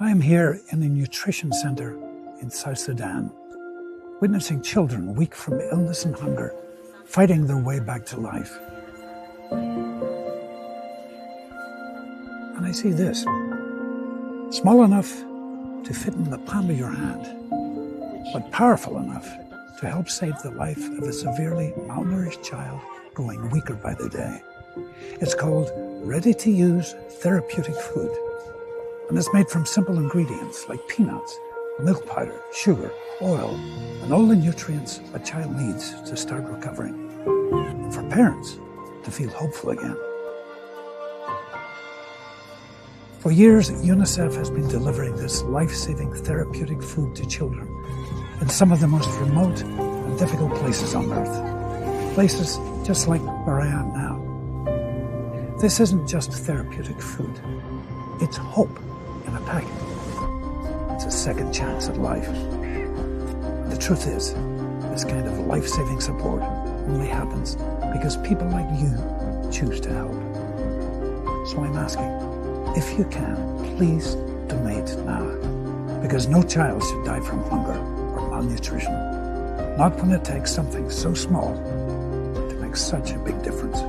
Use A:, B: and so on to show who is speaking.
A: I am here in a nutrition center in South Sudan, witnessing children weak from illness and hunger, fighting their way back to life. And I see this, small enough to fit in the palm of your hand, but powerful enough to help save the life of a severely malnourished child growing weaker by the day. It's called ready-to-use therapeutic food, and it's made from simple ingredients like peanuts, milk powder, sugar, oil, and all the nutrients a child needs to start recovering, and for parents to feel hopeful again. For years, UNICEF has been delivering this life-saving therapeutic food to children in some of the most remote and difficult places on earth. Places just like where I am now. This isn't just therapeutic food. It's hope in a packet. It's a second chance at life. And the truth is, this kind of life-saving support only happens because people like you choose to help. So I'm asking, if you can, please donate now. Because no child should die from hunger or malnutrition. Not when it takes something so small to make such a big difference.